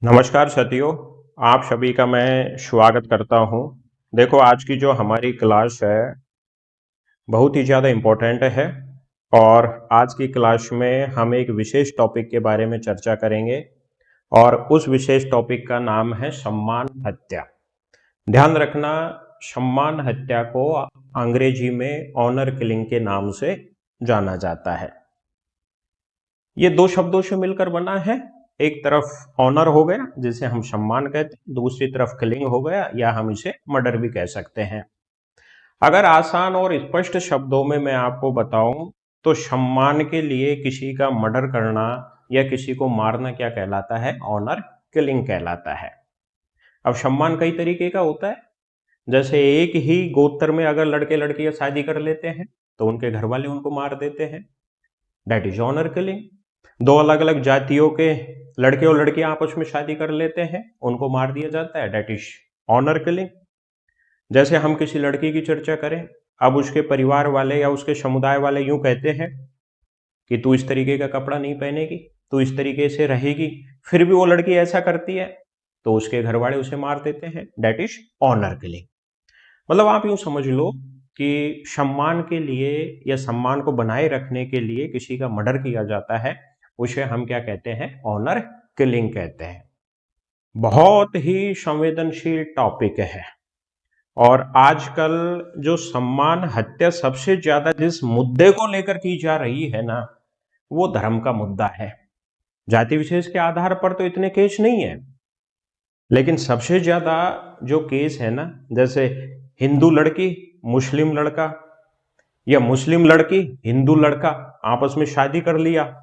नमस्कार साथियों, आप सभी का मैं स्वागत करता हूं। देखो, आज की जो हमारी क्लास है बहुत ही ज़्यादा इम्पोर्टेंट है और आज की क्लास में हम एक विशेष टॉपिक के बारे में चर्चा करेंगे और उस विशेष टॉपिक का नाम है सम्मान हत्या। ध्यान रखना, सम्मान हत्या को अंग्रेजी में ऑनर किलिंग के नाम से जाना जाता है। ये दो शब्दों से मिलकर बना है। एक तरफ ऑनर हो गया जिसे हम सम्मान कहते हैं, दूसरी तरफ किलिंग हो गया या हम इसे मर्डर भी कह सकते हैं। अगर आसान और स्पष्ट शब्दों में मैं आपको बताऊं तो सम्मान के लिए किसी का मर्डर करना या किसी को मारना क्या कहलाता है? ऑनर किलिंग कहलाता है। अब सम्मान कई तरीके का होता है। जैसे एक ही गोत्र में अगर लड़के लड़कियां शादी कर लेते हैं तो उनके घर वाले उनको मार देते हैं, दैट इज ऑनर किलिंग। दो अलग अलग जातियों के लड़के और लड़कियां आपस में शादी कर लेते हैं, उनको मार दिया जाता है, दैट इज ऑनर किलिंग। जैसे हम किसी लड़की की चर्चा करें, अब उसके परिवार वाले या उसके समुदाय वाले यूं कहते हैं कि तू इस तरीके का कपड़ा नहीं पहनेगी, तू इस तरीके से रहेगी, फिर भी वो लड़की ऐसा करती है तो उसके घर वाले उसे मार देते हैं, दैट इज ऑनर किलिंग। मतलब आप यूं समझ लो कि सम्मान के लिए या सम्मान को बनाए रखने के लिए किसी का मर्डर किया जाता है, उसे हम क्या कहते हैं? ऑनर किलिंग कहते हैं। बहुत ही संवेदनशील टॉपिक है और आजकल जो सम्मान हत्या सबसे ज्यादा जिस मुद्दे को लेकर की जा रही है ना, वो धर्म का मुद्दा है। जाति विशेष के आधार पर तो इतने केस नहीं है, लेकिन सबसे ज्यादा जो केस है ना, जैसे हिंदू लड़की मुस्लिम लड़का या मुस्लिम लड़की हिंदू लड़का आपस में शादी कर लिया,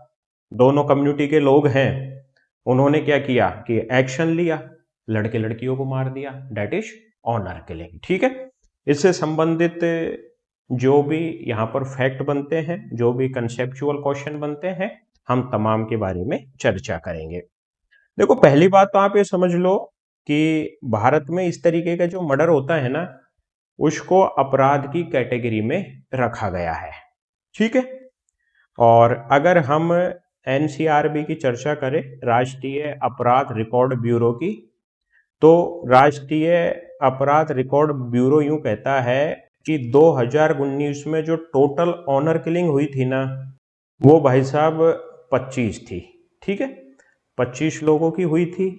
दोनों कम्युनिटी के लोग हैं, उन्होंने क्या किया कि एक्शन लिया, लड़के लड़कियों को मार दिया, डेट इज ऑनर किलिंग। ठीक है, इससे संबंधित जो भी यहाँ पर फैक्ट बनते हैं, जो भी कंसेप्चुअल क्वेश्चन बनते हैं, हम तमाम के बारे में चर्चा करेंगे। देखो, पहली बात तो आप ये समझ लो कि भारत में इस तरीके का जो मर्डर होता है ना, उसको अपराध की कैटेगरी में रखा गया है। ठीक है, और अगर हम एनसीआरबी की चर्चा करें, राष्ट्रीय अपराध रिकॉर्ड ब्यूरो की, तो राष्ट्रीय अपराध रिकॉर्ड ब्यूरो यूं कहता है कि 2019 में जो टोटल ऑनर किलिंग हुई थी ना, वो भाई साहब 25 थी। ठीक है, 25 लोगों की हुई थी।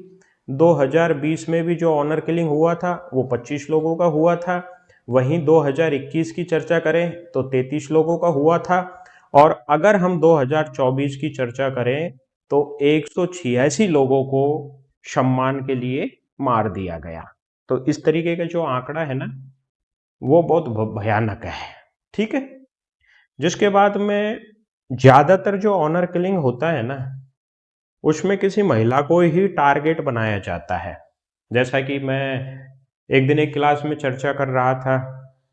2020 में भी जो ऑनर किलिंग हुआ था वो 25 लोगों का हुआ था। वहीं 2021 की चर्चा करें तो 33 लोगों का हुआ था। और अगर हम 2024 की चर्चा करें तो 186 लोगों को सम्मान के लिए मार दिया गया। तो इस तरीके का जो आंकड़ा है ना, वो बहुत भयानक है। ठीक है, जिसके बाद में ज्यादातर जो ऑनर किलिंग होता है ना, उसमें किसी महिला को ही टारगेट बनाया जाता है। जैसा कि मैं एक दिन एक क्लास में चर्चा कर रहा था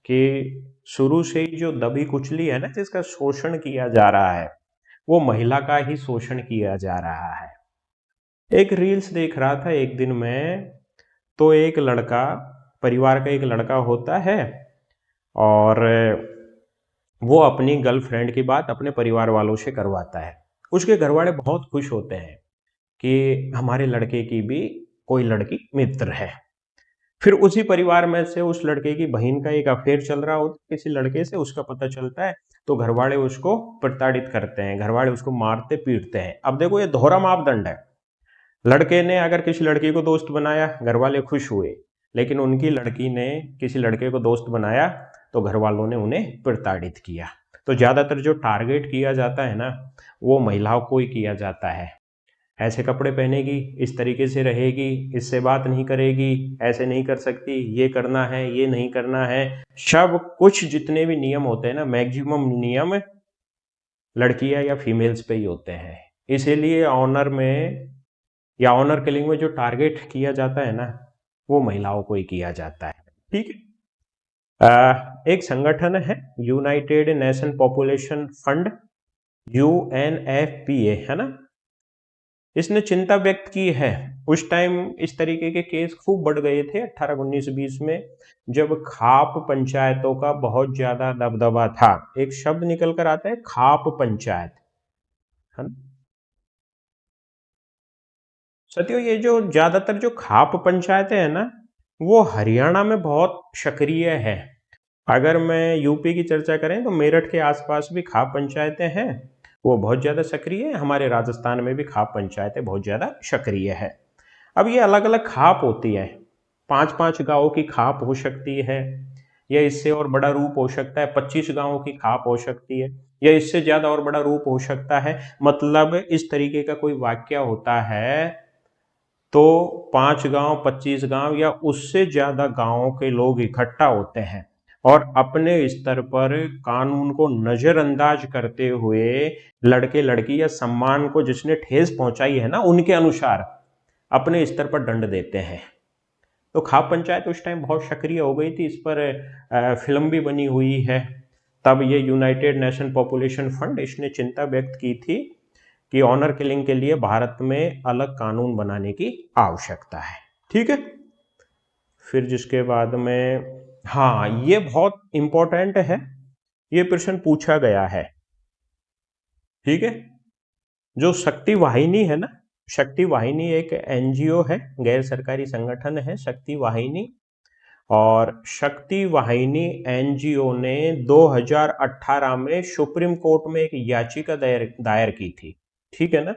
कि शुरू से ही जो दबी कुचली है ना, जिसका शोषण किया जा रहा है, वो महिला का ही शोषण किया जा रहा है। एक रील्स देख रहा था एक दिन में, तो एक लड़का, परिवार का एक लड़का होता है और वो अपनी गर्लफ्रेंड की बात अपने परिवार वालों से करवाता है। उसके घर वाले बहुत खुश होते हैं कि हमारे लड़के की भी कोई लड़की मित्र है। फिर उसी परिवार में से उस लड़के की बहन का एक अफेयर चल रहा होता है किसी लड़के से, उसका पता चलता है तो घर वाले उसको प्रताड़ित करते हैं, घर वाले उसको मारते पीटते हैं। अब देखो, ये दोहरा मापदंड है। लड़के ने अगर किसी लड़की को दोस्त बनाया, घर वाले खुश हुए, लेकिन उनकी लड़की ने किसी लड़के को दोस्त बनाया तो घर वालों ने उन्हें प्रताड़ित किया। तो ज्यादातर जो टारगेट किया जाता है ना, वो महिलाओं को ही किया जाता है। ऐसे कपड़े पहनेगी, इस तरीके से रहेगी, इससे बात नहीं करेगी, ऐसे नहीं कर सकती, ये करना है, ये नहीं करना है। सब कुछ जितने भी नियम होते हैं ना, मैक्सिमम नियम लड़कियां या फीमेल्स पे ही होते हैं। इसीलिए ऑनर में या ऑनर किलिंग में जो टारगेट किया जाता है ना, वो महिलाओं को ही किया जाता है। ठीक है, एक संगठन है United nation population fund, UNFPA, है ना, इसने चिंता व्यक्त की है। उस टाइम इस तरीके के केस खूब बढ़ गए थे 18, 19, 20 में, जब खाप पंचायतों का बहुत ज्यादा दबदबा था। एक शब्द निकल कर आता है, खाप पंचायत, है ना। साथियों, ये जो ज्यादातर जो खाप पंचायतें हैं ना, वो हरियाणा में बहुत सक्रिय है। अगर मैं यूपी की चर्चा करें तो मेरठ के आसपास भी खाप पंचायतें हैं, वो बहुत ज़्यादा सक्रिय है। हमारे राजस्थान में भी खाप पंचायतें बहुत ज़्यादा सक्रिय है। अब ये अलग अलग खाप होती है, 5-5 गांवों की खाप हो सकती है, या इससे और बड़ा रूप हो सकता है, 25 गांवों की खाप हो सकती है, या इससे ज़्यादा और बड़ा रूप हो सकता है। मतलब इस तरीके का कोई वाक्य होता है तो 5 गांव, 25 गांव या उससे ज्यादा गांवों के लोग इकट्ठा होते हैं और अपने स्तर पर कानून को नजरअंदाज करते हुए लड़के लड़की या सम्मान को जिसने ठेस पहुंचाई है ना, उनके अनुसार अपने स्तर पर दंड देते हैं। तो खाप पंचायत उस टाइम बहुत सक्रिय हो गई थी। इस पर फिल्म भी बनी हुई है। तब ये यूनाइटेड नेशन पॉपुलेशन फंड इसने चिंता व्यक्त की थी कि ऑनर किलिंग के लिए भारत में अलग कानून बनाने की आवश्यकता है। ठीक है। फिर जिसके बाद में, हाँ, ये बहुत इंपॉर्टेंट है, ये प्रश्न पूछा गया है। ठीक है। जो शक्ति वाहिनी है ना, शक्ति वाहिनी एक एनजीओ है, गैर सरकारी संगठन है शक्ति वाहिनी। और शक्ति वाहिनी एनजीओ ने 2018 में सुप्रीम कोर्ट में एक याचिका दायर की थी। ठीक है ना।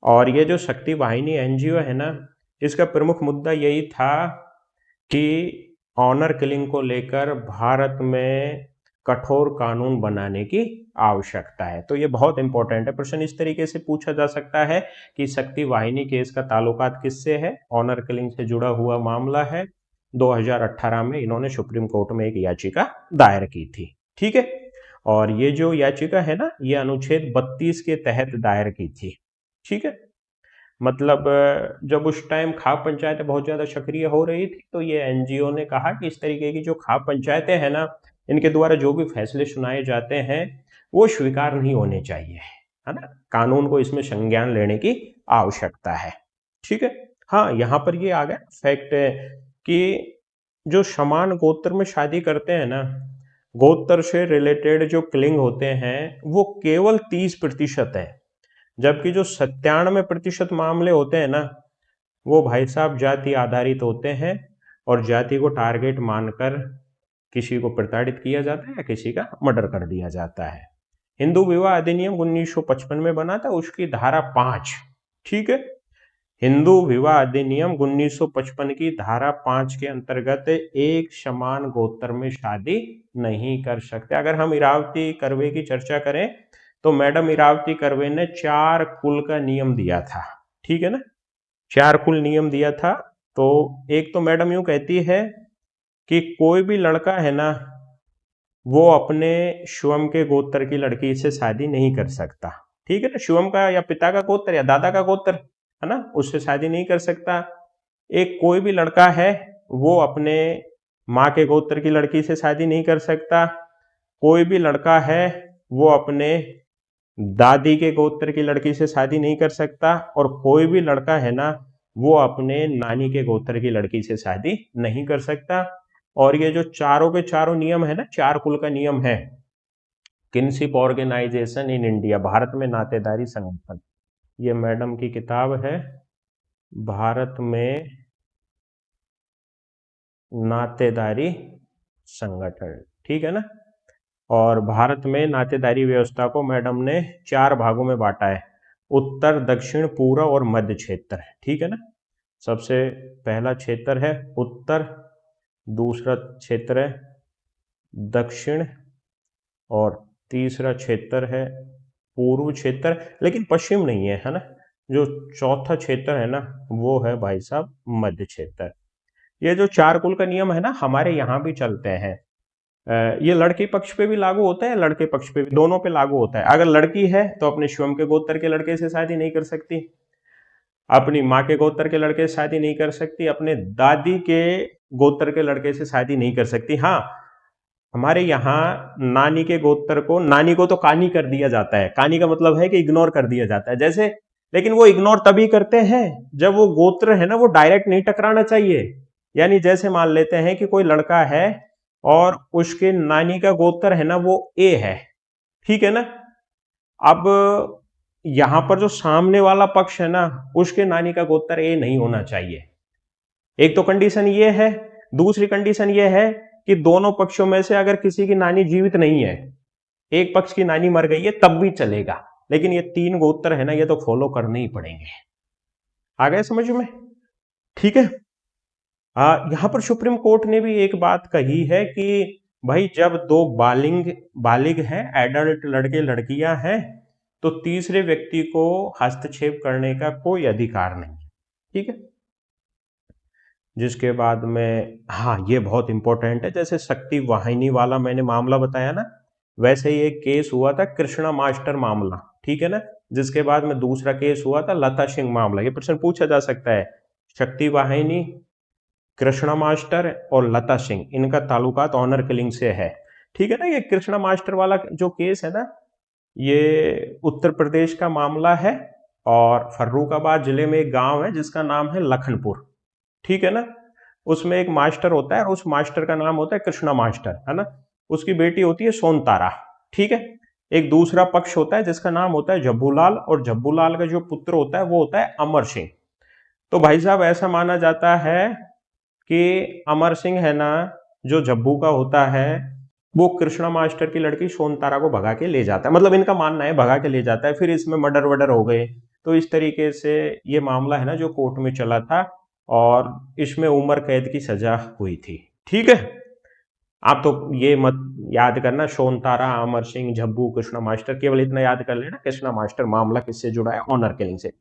और ये जो शक्ति वाहिनी एनजीओ है ना, इसका प्रमुख मुद्दा यही था कि ऑनर किलिंग को लेकर भारत में कठोर कानून बनाने की आवश्यकता है। तो ये बहुत इंपॉर्टेंट है। प्रश्न इस तरीके से पूछा जा सकता है कि शक्ति वाहिनी केस का ताल्लुकात किससे है? ऑनर किलिंग से जुड़ा हुआ मामला है। 2018 में इन्होंने सुप्रीम कोर्ट में एक याचिका दायर की थी। ठीक है। और ये जो याचिका है ना, ये अनुच्छेद 32 के तहत दायर की थी। ठीक है। मतलब जब उस टाइम खाप पंचायतें बहुत ज़्यादा सक्रिय हो रही थी, तो ये एनजीओ ने कहा कि इस तरीके की जो खाप पंचायतें हैं ना, इनके द्वारा जो भी फैसले सुनाए जाते हैं वो स्वीकार नहीं होने चाहिए, है ना। कानून को इसमें संज्ञान लेने की आवश्यकता है। ठीक है। हाँ, यहाँ पर ये आ गया फैक्ट कि जो समान गोत्र में शादी करते हैं ना, गोत्र से रिलेटेड जो किलिंग होते हैं वो केवल 30% है, जबकि जो 97% मामले होते हैं ना, वो भाई साहब जाति आधारित होते हैं और जाति को टारगेट मानकर किसी को प्रताड़ित किया जाता है या किसी का मर्डर कर दिया जाता है। हिंदू विवाह अधिनियम 1955 में बना था, उसकी धारा 5। ठीक है। हिंदू विवाह अधिनियम 1955 की धारा 5 के अंतर्गत एक समान गोत्र में शादी नहीं कर सकते। अगर हम इरावती कर्वे की चर्चा करें तो मैडम इरावती कर्वे ने 4 कुल का नियम दिया था। ठीक है ना। 4 कुल नियम दिया था। तो एक तो मैडम यूं कहती है कि कोई भी लड़का है ना, वो अपने शिवम के गोत्र की लड़की से शादी नहीं कर सकता। ठीक है ना। शिवम का या पिता का गोत्र या दादा का गोत्र है ना, उससे शादी नहीं कर सकता। एक कोई भी लड़का है वो अपने माँ के गोत्र की लड़की से शादी नहीं कर सकता। कोई भी लड़का है वो अपने दादी के गोत्र की लड़की से शादी नहीं कर सकता। और कोई भी लड़का है ना, वो अपने नानी के गोत्र की लड़की से शादी नहीं कर सकता। और ये जो चारों के चारों नियम है ना, 4 कुल का नियम है, kinship organisation in India, Bharat में नातेदारी संगठन, ये मैडम की किताब है, भारत में नातेदारी संगठन। ठीक है ना। और भारत में नातेदारी व्यवस्था को मैडम ने 4 भागों में बांटा है, उत्तर, दक्षिण, पूर्व और मध्य क्षेत्र। ठीक है ना। सबसे पहला क्षेत्र है उत्तर, दूसरा क्षेत्र है दक्षिण, और तीसरा क्षेत्र है पूर्व क्षेत्र, लेकिन पश्चिम नहीं है, है ना। जो चौथा क्षेत्र है ना, वो है भाई साहब मध्य क्षेत्र। ये जो 4 कुल का नियम है ना, हमारे यहाँ भी चलते हैं। ये लड़के पक्ष पे भी लागू होता है, लड़के पक्ष पे भी, दोनों पे लागू होता है। अगर लड़की है तो अपने शिवम के गोत्र के लड़के से शादी नहीं कर सकती, अपनी माँ के गोत्र के लड़के से शादी नहीं कर सकती, अपने दादी के गोत्र के लड़के से शादी नहीं कर सकती। हाँ, हमारे यहाँ नानी के गोत्र को, नानी को तो कानी कर दिया जाता है। कानी का मतलब है कि इग्नोर कर दिया जाता है, जैसे, लेकिन वो इग्नोर तभी करते हैं जब वो गोत्र है ना, वो डायरेक्ट नहीं टकराना चाहिए। यानी जैसे मान लेते हैं कि कोई लड़का है और उसके नानी का गोत्र है ना वो ए है। ठीक है ना। अब यहां पर जो सामने वाला पक्ष है ना, उसके नानी का गोत्र ए नहीं होना चाहिए। एक तो कंडीशन ये है। दूसरी कंडीशन ये है कि दोनों पक्षों में से अगर किसी की नानी जीवित नहीं है, एक पक्ष की नानी मर गई है, तब भी चलेगा, लेकिन ये 3 गोत्र है ना, ये तो फॉलो करने ही पड़ेंगे। आ गए समझ में? ठीक है। यहां पर सुप्रीम कोर्ट ने भी एक बात कही है कि भाई जब दो बालिग हैं, एडल्ट लड़के लड़कियां हैं, तो तीसरे व्यक्ति को हस्तक्षेप करने का कोई अधिकार नहीं। ठीक है। जिसके बाद में, हाँ ये बहुत इंपॉर्टेंट है, जैसे शक्ति वाहिनी वाला मैंने मामला बताया ना, वैसे ही एक केस हुआ था कृष्णा मास्टर मामला। ठीक है ना। जिसके बाद में दूसरा केस हुआ था लता सिंह मामला। ये प्रश्न पूछा जा सकता है, शक्ति वाहिनी, कृष्णा मास्टर और लता सिंह, इनका ताल्लुकात ऑनर किलिंग से है। ठीक है ना। ये कृष्णा मास्टर वाला जो केस है ना, ये उत्तर प्रदेश का मामला है, और फर्रुखाबाद जिले में एक गांव है जिसका नाम है लखनपुर। ठीक है ना। उसमें एक मास्टर होता है, और उस मास्टर का नाम होता है कृष्णा मास्टर, है ना। उसकी बेटी होती है सोनतारा। ठीक है। एक दूसरा पक्ष होता है जिसका नाम होता है जब्बूलाल, और जब्बूलाल का जो पुत्र होता है वो होता है अमर सिंह। तो भाई साहब ऐसा माना जाता है कि अमर सिंह है ना, जो जब्बू का होता है, वो कृष्णा मास्टर की लड़की सोनतारा को भगा के ले जाता है। मतलब इनका मानना है भगा के ले जाता है, फिर इसमें मर्डर वर्डर हो गए। तो इस तरीके से ये मामला है ना जो कोर्ट में चला था, और इसमें उम्र कैद की सजा हुई थी। ठीक है। आप तो ये मत याद करना सोनतारा, अमर सिंह, झब्बू, कृष्णा मास्टर, केवल इतना याद कर लेना कृष्णा मास्टर मामला किससे जुड़ा है, ऑनर किलिंग से।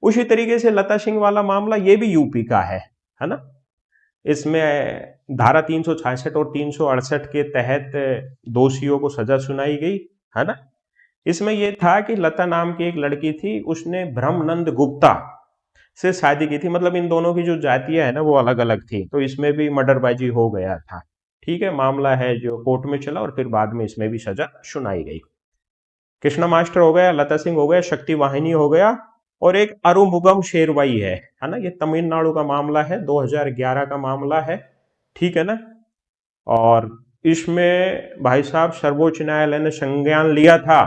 उसी तरीके से लता सिंह वाला मामला ये भी यूपी का है ना। इसमें धारा 366 और 368 के तहत दोषियों को सजा सुनाई गई, है ना। इसमें यह था कि लता नाम की एक लड़की थी, उसने ब्रह्मनंद गुप्ता से शादी की थी। मतलब इन दोनों की जो जातियां है ना वो अलग अलग थी, तो इसमें भी मर्डरबाजी हो गया था। ठीक है। मामला है जो कोर्ट में चला, और फिर बाद में इसमें भी सजा सुनाई गई। कृष्णा मास्टर हो गया, लता सिंह हो गया, शक्ति वाहिनी हो गया, और एक अरुमुगम शेरवाई है ना। ये तमिलनाडु का मामला है, 2011 का मामला है। ठीक है ना। और इसमें भाई साहब सर्वोच्च न्यायालय ने संज्ञान लिया था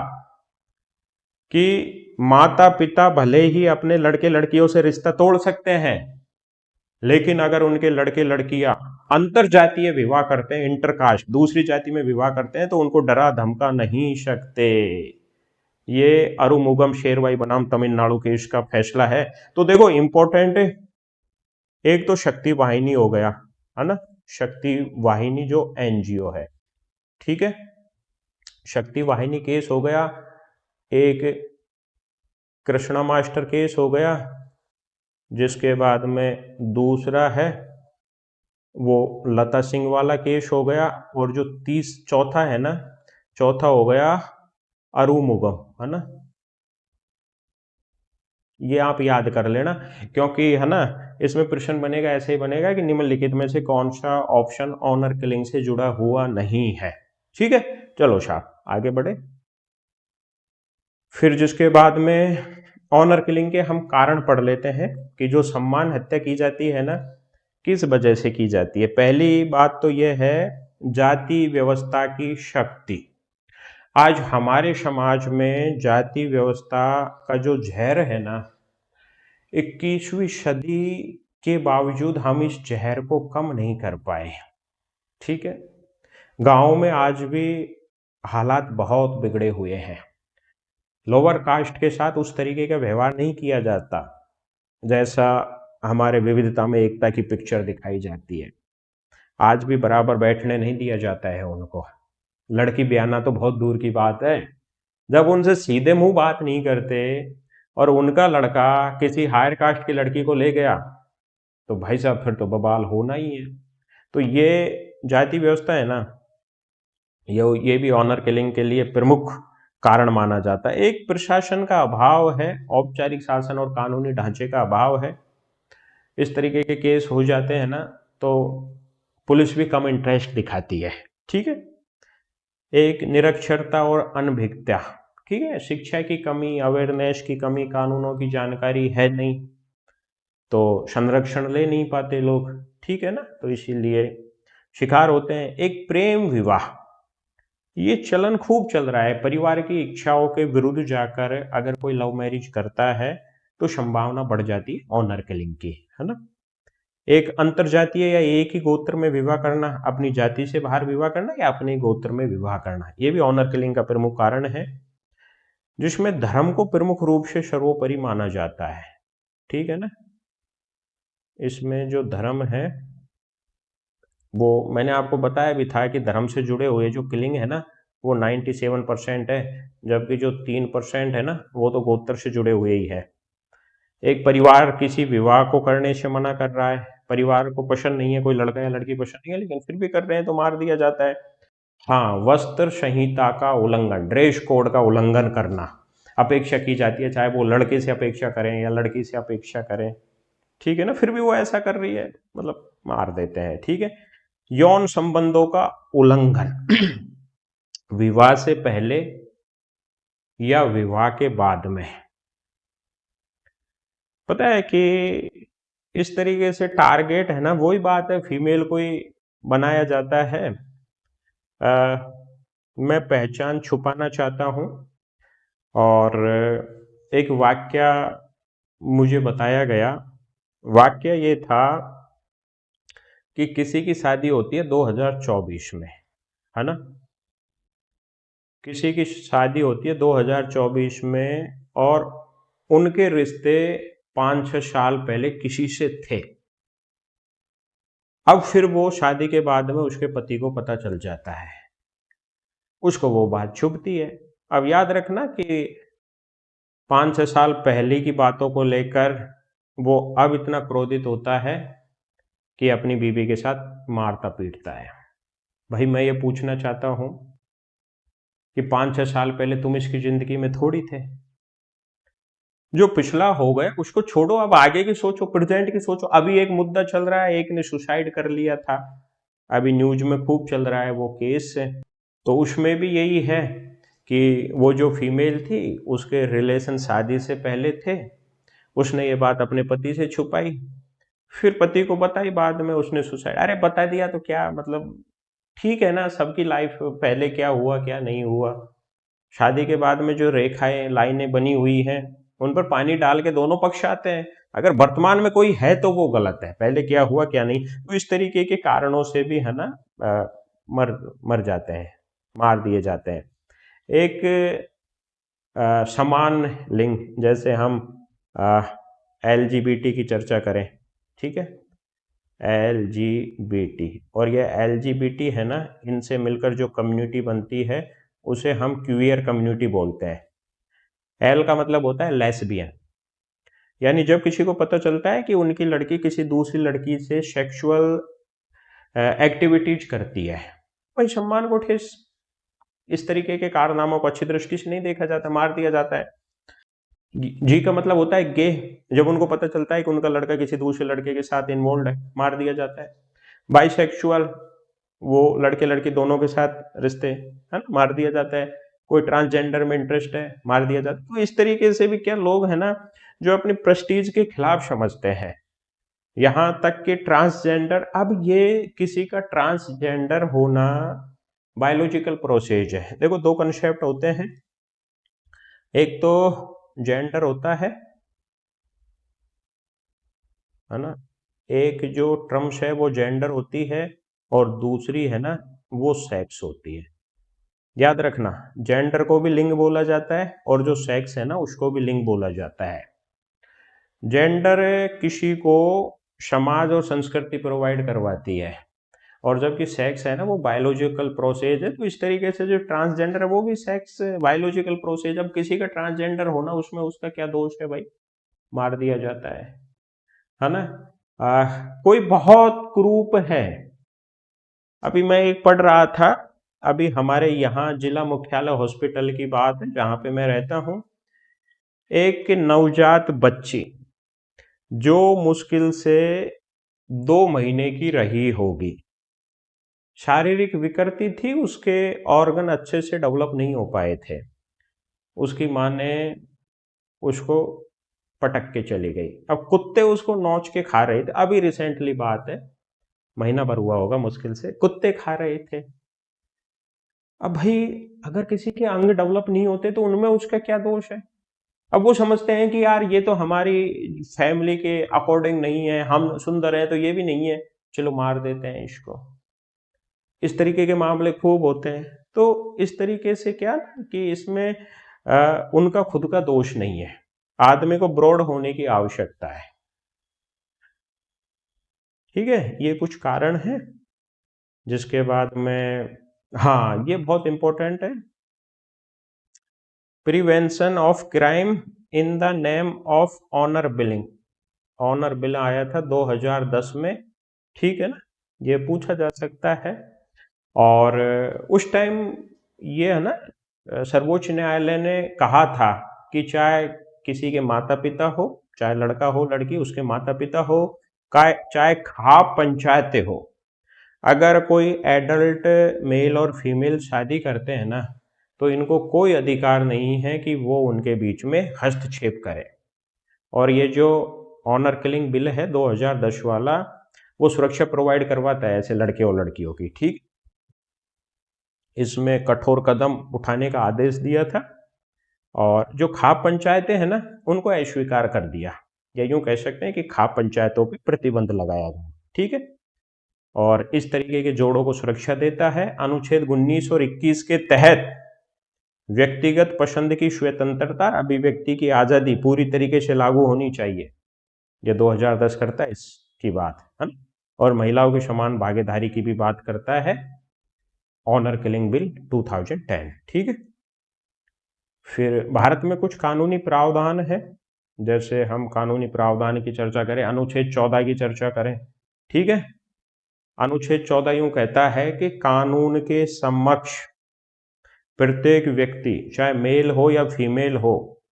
कि माता पिता भले ही अपने लड़के लड़कियों से रिश्ता तोड़ सकते हैं, लेकिन अगर उनके लड़के लड़कियां अंतर जातीय विवाह करते हैं, इंटरकास्ट, दूसरी जाति में विवाह करते हैं, तो उनको डरा धमका नहीं सकते। ये अरुमुगम शेरवाई बनाम तमिलनाडु के इसका फैसला है। तो देखो इंपॉर्टेंट, एक तो शक्ति वाहिनी हो गया, है ना। शक्ति वाहिनी जो एनजीओ है। ठीक है। शक्ति वाहिनी केस हो गया। एक कृष्णा मास्टर केस हो गया। जिसके बाद में दूसरा है वो लता सिंह वाला केस हो गया। और जो चौथा है ना, चौथा हो गया अरुमुगम, है ना। ये आप याद कर लेना, क्योंकि है ना इसमें प्रश्न बनेगा, ऐसे ही बनेगा कि निम्नलिखित में से कौन सा ऑप्शन ऑनर किलिंग से जुड़ा हुआ नहीं है। ठीक है। चलो साहब आगे बढ़े। फिर जिसके बाद में ऑनर किलिंग के हम कारण पढ़ लेते हैं कि जो सम्मान हत्या की जाती है ना, किस वजह से की जाती है। पहली बात तो यह है जाति व्यवस्था की शक्ति। आज हमारे समाज में जाति व्यवस्था का जो जहर है ना, 21वीं सदी के बावजूद हम इस जहर को कम नहीं कर पाए। ठीक है। गांव में आज भी हालात बहुत बिगड़े हुए हैं। लोअर कास्ट के साथ उस तरीके का व्यवहार नहीं किया जाता जैसा हमारे विविधता में एकता की पिक्चर दिखाई जाती है। आज भी बराबर बैठने नहीं दिया जाता है उनको। लड़की ब्याना तो बहुत दूर की बात है, जब उनसे सीधे मुंह बात नहीं करते और उनका लड़का किसी हायर कास्ट की लड़की को ले गया, तो भाई साहब फिर तो बवाल होना ही है। तो ये जाति व्यवस्था है ना, ये भी ऑनर किलिंग के लिए प्रमुख कारण माना जाता है। एक प्रशासन का अभाव है, औपचारिक शासन और कानूनी ढांचे का अभाव है। इस तरीके के केस हो जाते हैं ना, तो पुलिस भी कम इंटरेस्ट दिखाती है। ठीक है। एक निरक्षरता और अनभिज्ञता। ठीक है। शिक्षा की कमी, अवेयरनेस की कमी, कानूनों की जानकारी है नहीं, तो संरक्षण ले नहीं पाते लोग। ठीक है ना। तो इसीलिए शिकार होते हैं। एक प्रेम विवाह, ये चलन खूब चल रहा है। परिवार की इच्छाओं के विरुद्ध जाकर अगर कोई लव मैरिज करता है तो संभावना बढ़ जाती है ऑनर किलिंग की, है ना। एक अंतरजातीय या एक ही गोत्र में विवाह करना, अपनी जाति से बाहर विवाह करना या अपने गोत्र में विवाह करना, ये भी ऑनर किलिंग का प्रमुख कारण है, जिसमें धर्म को प्रमुख रूप से सर्वोपरि माना जाता है। ठीक है ना। इसमें जो धर्म है वो मैंने आपको बताया भी था कि धर्म से जुड़े हुए जो किलिंग है ना वो 97% है, जबकि जो 3% है ना वो तो गोत्र से जुड़े हुए ही है। एक परिवार किसी विवाह को करने से मना कर रहा है, परिवार को पसंद नहीं है, कोई लड़का या लड़की पसंद नहीं है, लेकिन फिर भी कर रहे हैं तो मार दिया जाता है। हाँ, वस्त्र संहिता का उल्लंघन, ड्रेस कोड का उल्लंघन करना अपेक्षा की जाती है, चाहे वो लड़के से अपेक्षा करें या लड़की से अपेक्षा करें। ठीक है ना, फिर भी वो ऐसा कर रही है, मतलब मार देते हैं। ठीक है। यौन संबंधों का उल्लंघन विवाह से पहले या विवाह के बाद में। पता है कि इस तरीके से टारगेट है ना, वही बात है, फीमेल को ही बनाया जाता है। मैं पहचान छुपाना चाहता हूं और एक वाक्य मुझे बताया गया। वाक्य ये था कि किसी की शादी होती है 2024 में, है ना। किसी की शादी होती है 2024 में और उनके रिश्ते 5-6 साल पहले किसी से थे। अब फिर वो शादी के बाद में उसके पति को पता चल जाता है, उसको वो बात चुभती है। अब याद रखना कि 5-6 साल पहले की बातों को लेकर वो अब इतना क्रोधित होता है कि अपनी बीवी के साथ मारता पीटता है। भाई मैं ये पूछना चाहता हूं कि 5-6 साल पहले तुम इसकी जिंदगी में थोड़ी थे। जो पिछला हो गया उसको छोड़ो, अब आगे की सोचो, प्रेजेंट की सोचो। अभी एक मुद्दा चल रहा है, एक ने सुसाइड कर लिया था, अभी न्यूज में खूब चल रहा है वो केस है। तो उसमें भी यही है कि वो जो फीमेल थी उसके रिलेशन शादी से पहले थे, उसने ये बात अपने पति से छुपाई, फिर पति को बताई, बाद में उसने सुसाइड। अरे बता दिया तो क्या मतलब, ठीक है ना, सबकी लाइफ पहले क्या हुआ क्या नहीं हुआ, शादी के बाद में जो रेखाएं लाइनें बनी हुई हैं उन पर पानी डाल के दोनों पक्ष आते हैं। अगर वर्तमान में कोई है तो वो गलत है, पहले क्या हुआ क्या नहीं। तो इस तरीके के कारणों से भी है ना मर मर जाते हैं, मार दिए जाते हैं। एक समान लिंग, जैसे हम LGBT की चर्चा करें, ठीक है, LGBT, और ये LGBT है ना, इनसे मिलकर जो कम्युनिटी बनती है उसे हम क्यूयर कम्युनिटी बोलते हैं। एल का मतलब होता है लेस्बियन, यानी जब किसी को पता चलता है कि उनकी लड़की किसी दूसरी लड़की से सेक्सुअल एक्टिविटीज करती है, वही सम्मान को ठेस, इस तरीके के कारनामों को अच्छी दृष्टि से नहीं देखा जाता, मार दिया जाता है। जी का मतलब होता है गे, जब उनको पता चलता है कि उनका लड़का किसी दूसरे लड़के के साथ इन्वॉल्व है, मार दिया जाता है। बाइसेक्सुअल, वो लड़के लड़की दोनों के साथ रिश्ते, है ना, मार दिया जाता है। कोई ट्रांसजेंडर में इंटरेस्ट है, मार दिया जाता है। तो इस तरीके से भी क्या लोग है ना जो अपनी प्रेस्टीज के खिलाफ समझते हैं। यहां तक कि ट्रांसजेंडर, अब ये किसी का ट्रांसजेंडर होना बायोलॉजिकल प्रोसेस है। देखो दो कंसेप्ट होते हैं, एक तो जेंडर होता है ना, एक जो टर्म्स है वो जेंडर होती है, और दूसरी है ना वो सेक्स होती है। याद रखना, जेंडर को भी लिंग बोला जाता है और जो सेक्स है ना उसको भी लिंग बोला जाता है। जेंडर किसी को समाज और संस्कृति प्रोवाइड करवाती है, और जबकि सेक्स है ना वो बायोलॉजिकल प्रोसेस है। तो इस तरीके से जो ट्रांसजेंडर है वो भी सेक्स बायोलॉजिकल प्रोसेस। अब किसी का ट्रांसजेंडर होना उसमें उसका क्या दोष है भाई, मार दिया जाता है ना। कोई बहुत क्रूप है। अभी मैं एक पढ़ रहा था, अभी हमारे यहाँ जिला मुख्यालय हॉस्पिटल की बात है जहाँ पे मैं रहता हूँ। एक नवजात बच्ची जो मुश्किल से 2 महीने की रही होगी, शारीरिक विकृति थी, उसके ऑर्गन अच्छे से डेवलप नहीं हो पाए थे, उसकी माँ ने उसको पटक के चली गई। अब कुत्ते उसको नोच के खा रहे थे, अभी रिसेंटली बात है, महीना भर हुआ होगा मुश्किल से, कुत्ते खा रहे थे। अब भाई अगर किसी के अंग डेवलप नहीं होते तो उनमें उसका क्या दोष है? अब वो समझते हैं कि यार ये तो हमारी फैमिली के अकॉर्डिंग नहीं है, हम सुंदर हैं तो ये भी नहीं है, चलो मार देते हैं इसको। इस तरीके के मामले खूब होते हैं। तो इस तरीके से क्या ना कि इसमें उनका खुद का दोष नहीं है, आदमी को ब्रॉड होने की आवश्यकता है। ठीक है, ये कुछ कारण है। जिसके बाद में, हाँ ये बहुत इंपॉर्टेंट है, prevention of crime in the name of honour killing. Honour bill आया था 2010 में, ठीक है ना, ये पूछा जा सकता है। और उस टाइम ये है ना, सर्वोच्च न्यायालय ने कहा था कि चाहे किसी के माता पिता हो, चाहे लड़का हो लड़की, उसके माता पिता हो, चाहे खाप पंचायतें हो, अगर कोई एडल्ट मेल और फीमेल शादी करते हैं ना, तो इनको कोई अधिकार नहीं है कि वो उनके बीच में हस्तक्षेप करे। और ये जो ऑनर किलिंग बिल है 2010 वाला, वो सुरक्षा प्रोवाइड करवाता है ऐसे लड़के और लड़कियों की, ठीक। इसमें कठोर कदम उठाने का आदेश दिया था, और जो खाप पंचायतें हैं ना, उनको अस्वीकार कर दिया, या यूं कह सकते हैं कि खाप पंचायतों पर प्रतिबंध लगाया गया, ठीक है। और इस तरीके के जोड़ों को सुरक्षा देता है। अनुच्छेद 19 और 21 के तहत व्यक्तिगत पसंद की स्वतंत्रता, अभिव्यक्ति की आजादी पूरी तरीके से लागू होनी चाहिए। ये 2010 करता है इसकी बात, है ना। और महिलाओं की समान भागीदारी की भी बात करता है, ऑनर किलिंग बिल 2010, ठीक है। फिर भारत में कुछ कानूनी प्रावधान है, जैसे हम कानूनी प्रावधान की चर्चा करें, अनुच्छेद 14 की चर्चा करें, ठीक है। अनुच्छेद 14 यूं कहता है कि कानून के समक्ष प्रत्येक व्यक्ति, चाहे मेल हो या फीमेल हो,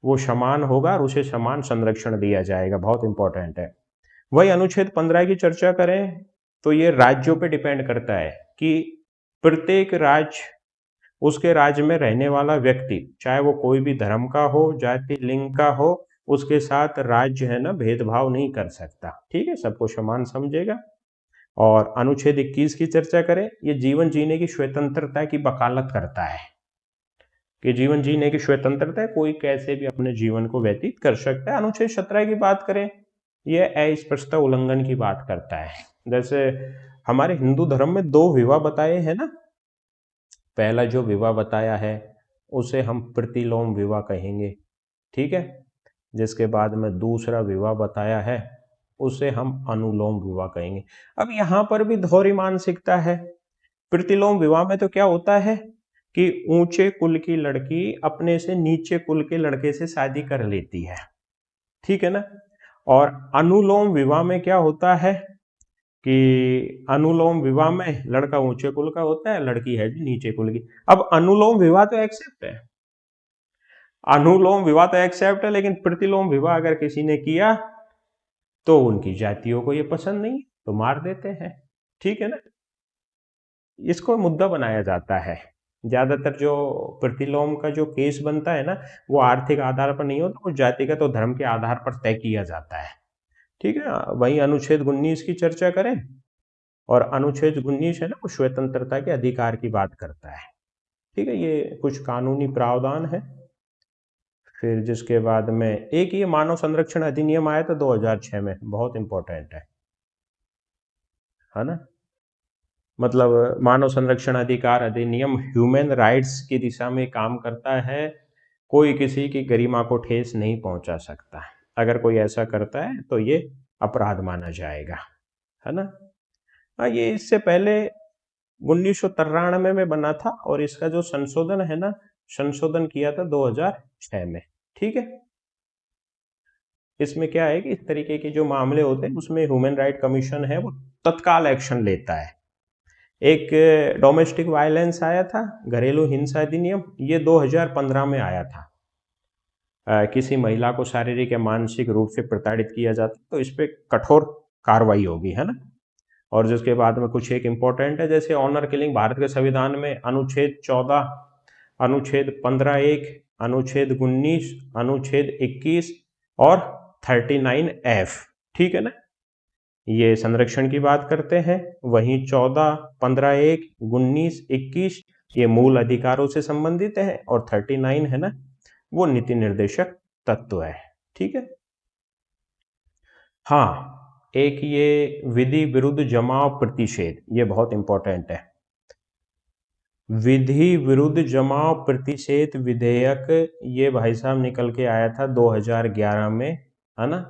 वो समान होगा और उसे समान संरक्षण दिया जाएगा। बहुत इंपॉर्टेंट है। वही अनुच्छेद 15 की चर्चा करें तो ये राज्यों पे डिपेंड करता है कि प्रत्येक राज्य, उसके राज्य में रहने वाला व्यक्ति, चाहे वो कोई भी धर्म का हो, जाति लिंग का हो, उसके साथ राज्य है ना भेदभाव नहीं कर सकता, ठीक है, सबको समान समझेगा। और अनुच्छेद 21 की चर्चा करें, ये जीवन जीने की स्वतंत्रता की वकालत करता है कि जीवन जीने की स्वतंत्रता है, कोई कैसे भी अपने जीवन को व्यतीत कर सकता है। अनुच्छेद 17 की बात करें, यह अस्पृश्यता उल्लंघन की बात करता है। जैसे हमारे हिंदू धर्म में 2 विवाह बताए हैं ना, पहला जो विवाह बताया है उसे हम प्रतिलोम विवाह कहेंगे, ठीक है। जिसके बाद में दूसरा विवाह बताया है उसे हम अनुलोम विवाह कहेंगे। अब यहां पर भी दोहरी मानसिकता है। प्रतिलोम विवाह में तो क्या होता है कि ऊंचे कुल की लड़की अपने से नीचे कुल के लड़के से शादी कर लेती है, ठीक है ना। और अनुलोम विवाह में क्या होता है कि अनुलोम विवाह में लड़का ऊंचे कुल का होता है, लड़की है जी नीचे कुल की। अब अनुलोम विवाह तो एक्सेप्ट है, अनुलोम विवाह तो एक्सेप्ट है, लेकिन प्रतिलोम विवाह अगर किसी ने किया तो उनकी जातियों को ये पसंद नहीं, तो मार देते हैं, ठीक है ना। इसको मुद्दा बनाया जाता है। ज्यादातर जो प्रतिलोम का जो केस बनता है ना, वो आर्थिक आधार पर नहीं होता, वो जातिगत और धर्म के आधार पर तय किया जाता है, ठीक है। वही अनुच्छेद 19 की चर्चा करें, और अनुच्छेद 19 है ना, वो स्वतंत्रता के अधिकार की बात करता है, ठीक है। ये कुछ कानूनी प्रावधान है। फिर जिसके बाद में एक ये मानव संरक्षण अधिनियम आया था 2006 में, बहुत इंपॉर्टेंट है ना। मतलब मानव संरक्षण अधिकार अधिनियम ह्यूमन राइट्स की दिशा में काम करता है। कोई किसी की गरिमा को ठेस नहीं पहुंचा सकता, अगर कोई ऐसा करता है तो ये अपराध माना जाएगा, है ना। हाँ, ये इससे पहले 1993 में बना था, और इसका जो संशोधन है ना, संशोधन किया था 2006 में, ठीक है। इसमें क्या है कि इस तरीके के जो मामले होते हैं उसमें ह्यूमन राइट कमीशन है वो तत्काल एक्शन लेता है। एक डोमेस्टिक वायलेंस आया था, घरेलू हिंसा अधिनियम, ये 2015 में आया था। किसी महिला को शारीरिक या मानसिक रूप से प्रताड़ित किया जाता तो इस पर कठोर कार्रवाई होगी, है ना। और जिसके बाद में कुछ एक इंपॉर्टेंट है, जैसे ऑनर किलिंग भारत के संविधान में अनुच्छेद 14, अनुच्छेद 15(1), अनुच्छेद 19, अनुच्छेद 21 और 39F, ठीक है ना, ये संरक्षण की बात करते हैं। वहीं 14, 15(1), 19, 21 ये मूल अधिकारों से संबंधित है, और 39 है ना, वो नीति निर्देशक तत्व है। ठीक है। हाँ, एक ये विधि विरुद्ध जमाव प्रतिषेध, ये बहुत इंपॉर्टेंट है। विधि विरुद्ध जमाव प्रतिषेध विधेयक, ये भाई साहब निकल के आया था 2011 में, है ना।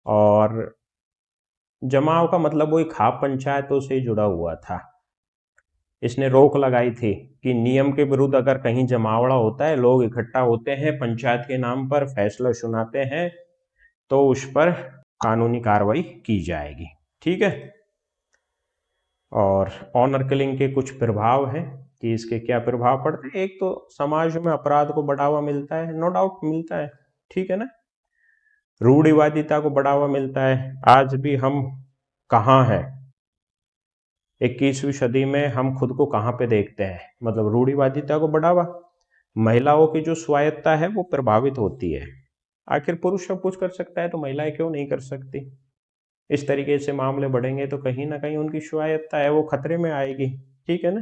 और जमाव का मतलब वही खाप पंचायतों से जुड़ा हुआ था। इसने रोक लगाई थी कि नियम के विरुद्ध अगर कहीं जमावड़ा होता है, लोग इकट्ठा होते हैं, पंचायत के नाम पर फैसला सुनाते हैं, तो उस पर कानूनी कार्रवाई की जाएगी। ठीक है। और ऑनर किलिंग के कुछ प्रभाव हैं कि इसके क्या प्रभाव पड़ते हैं। एक तो समाज में अपराध को बढ़ावा मिलता है, नो डाउट मिलता है, ठीक है ना। रूढ़िवादिता को बढ़ावा मिलता है। आज भी हम कहाँ हैं, 21वीं सदी में हम खुद को कहाँ पे देखते हैं, मतलब रूढ़िवादिता को बढ़ावा, महिलाओं की जो स्वायत्ता है वो प्रभावित होती है। आखिर पुरुष सब कुछ कर सकता है तो महिलाएं क्यों नहीं कर सकती। इस तरीके से मामले बढ़ेंगे तो कहीं ना कहीं उनकी स्वायत्ता है वो खतरे में आएगी। ठीक है ना।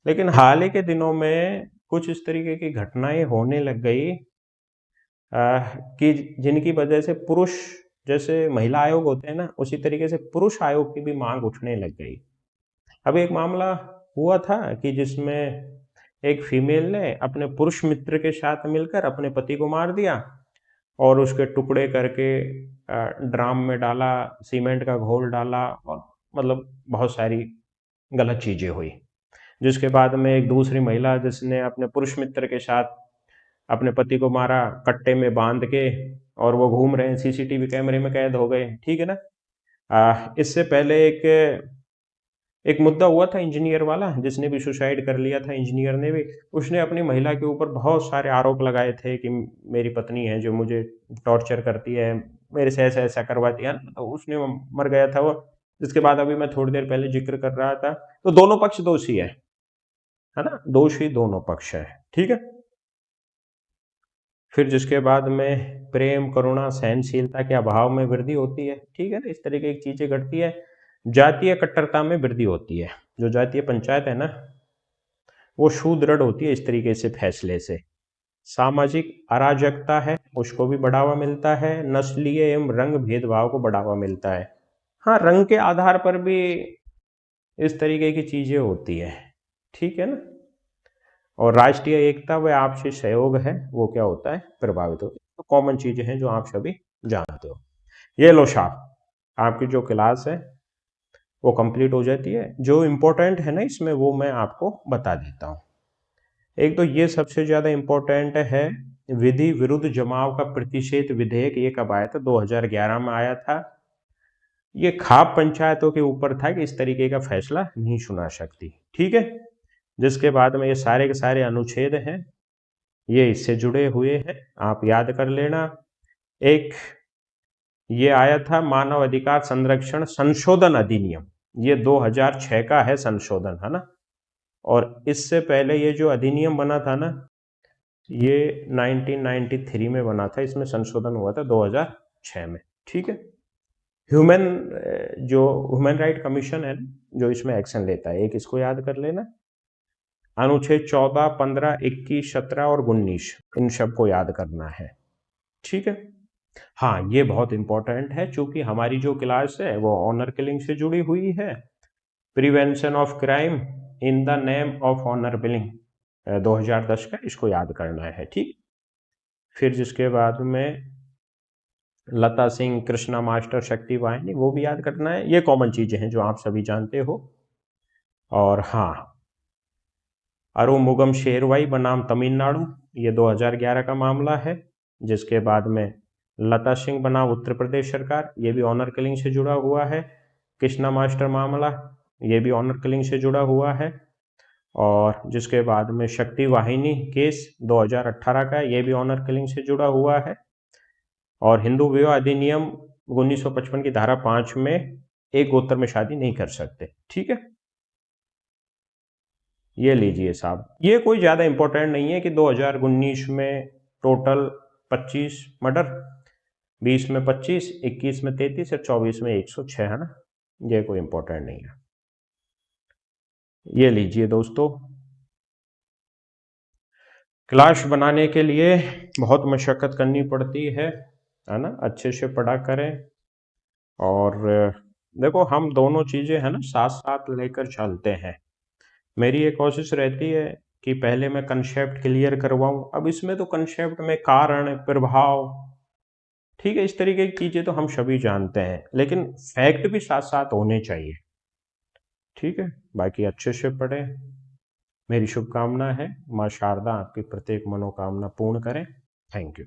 लेकिन हाल ही के दिनों में कुछ इस तरीके की घटनाएं होने लग गई कि जिनकी वजह से पुरुष, जैसे महिला आयोग होते हैं ना, उसी तरीके से पुरुष आयोग की भी मांग उठने लग गई। अब एक मामला हुआ था कि जिसमें एक फीमेल ने अपने पुरुष मित्र के साथ मिलकर अपने पति को मार दिया और उसके टुकड़े करके ड्राम में डाला, सीमेंट का घोल डाला, और मतलब बहुत सारी गलत चीजें हुई। जिसके बाद में एक दूसरी महिला जिसने अपने पुरुष मित्र के साथ अपने पति को मारा कट्टे में बांध के, और वो घूम रहे हैं, सीसीटीवी कैमरे में कैद हो गए। ठीक है ना। इससे पहले एक मुद्दा हुआ था इंजीनियर वाला, जिसने भी सुसाइड कर लिया था, इंजीनियर ने भी। उसने अपनी महिला के ऊपर बहुत सारे आरोप लगाए थे कि मेरी पत्नी है जो मुझे टॉर्चर करती है, मेरे से ऐसा ऐसा करवाती है, तो उसने मर गया था वो। जिसके बाद अभी मैं थोड़ी देर पहले जिक्र कर रहा था, तो दोनों पक्ष दोषी है ना, दोषी दोनों पक्ष है। ठीक है। फिर जिसके बाद में प्रेम, करुणा, सहनशीलता के अभाव में वृद्धि होती है। ठीक है ना, इस तरीके की चीजें घटती है। जातीय कट्टरता में वृद्धि होती है। जो जातीय पंचायत है ना, वो सुदृढ़ होती है इस तरीके से फैसले से। सामाजिक अराजकता है, उसको भी बढ़ावा मिलता है। नस्लीय एवं रंग भेदभाव को बढ़ावा मिलता है। हाँ, रंग के आधार पर भी इस तरीके की चीजें होती है। ठीक है ना। और राष्ट्रीय एकता व आपसी सहयोग है, वो क्या होता है, प्रभावित होता है। तो कॉमन चीजें हैं जो आप सभी जानते हो। ये लो साहब, आपकी जो क्लास है वो कंप्लीट हो जाती है। जो इम्पोर्टेंट है ना इसमें, वो मैं आपको बता देता हूँ। एक तो ये सबसे ज्यादा इम्पोर्टेंट है, विधि विरुद्ध जमाव का प्रतिषेध विधेयक। ये कब आया था? 2011 में आया था। ये खाप पंचायतों के ऊपर था कि इस तरीके का फैसला नहीं सुना सकती। ठीक है। जिसके बाद में ये सारे के सारे अनुच्छेद हैं, ये इससे जुड़े हुए हैं, आप याद कर लेना। एक ये आया था मानव अधिकार संरक्षण संशोधन अधिनियम, ये 2006 का है संशोधन, है ना। और इससे पहले ये जो अधिनियम बना था ना, ये 1993 में बना था, इसमें संशोधन हुआ था 2006 में। ठीक है। ह्यूमन जो ह्यूमन राइट कमीशन है जो इसमें एक्शन लेता है, एक इसको याद कर लेना। अनुच्छेद 14, 15, 21, 17 और 19, इन सब को याद करना है। ठीक है। हाँ, ये बहुत इंपॉर्टेंट है, चूंकि हमारी जो क्लास है वो ऑनर किलिंग से जुड़ी हुई है। Prevention of crime in the name of honour killing 2010 का, इसको याद करना है। ठीक। फिर जिसके बाद में लता सिंह, कृष्णा मास्टर, शक्ति वाहिनी, वो भी याद करना है। ये कॉमन चीजें हैं जो आप सभी जानते हो। और हाँ, अरुमुगम शेरवाई बनाम तमिलनाडु, ये 2011 का मामला है। जिसके बाद में लता सिंह बनाम उत्तर प्रदेश सरकार, ये भी ऑनर किलिंग से जुड़ा हुआ है। कृष्णा मास्टर मामला, ये भी ऑनर किलिंग से जुड़ा हुआ है। और जिसके बाद में शक्ति वाहिनी केस 2018 का, ये भी ऑनर किलिंग से जुड़ा हुआ है। और हिंदू विवाह अधिनियम 1955 की धारा 5 में एक गोत्र में शादी नहीं कर सकते। ठीक है। ये लीजिए साहब, ये कोई ज़्यादा इंपॉर्टेंट नहीं है कि 2019 में टोटल 25 मर्डर, 20 में 25, 21 में 33 और 24 में 106, है ना। ये कोई इंपॉर्टेंट नहीं है। ये लीजिए दोस्तों, क्लास बनाने के लिए बहुत मशक्क़त करनी पड़ती है ना? अच्छे से पढ़ा करें और देखो हम दोनों चीज़ें है ना साथ-साथ लेकर चलते हैं। मेरी ये कोशिश रहती है कि पहले मैं कंसेप्ट क्लियर करवाऊँ। अब इसमें तो कंसेप्ट में कारण, प्रभाव, ठीक है, इस तरीके की चीज़ें तो हम सभी जानते हैं, लेकिन फैक्ट भी साथ-साथ होने चाहिए, ठीक है? बाकी अच्छे से पढ़ें। मेरी शुभकामना है, माँ शारदा आपकी प्रत्येक मनोकामना पूर्ण करें। Thank you.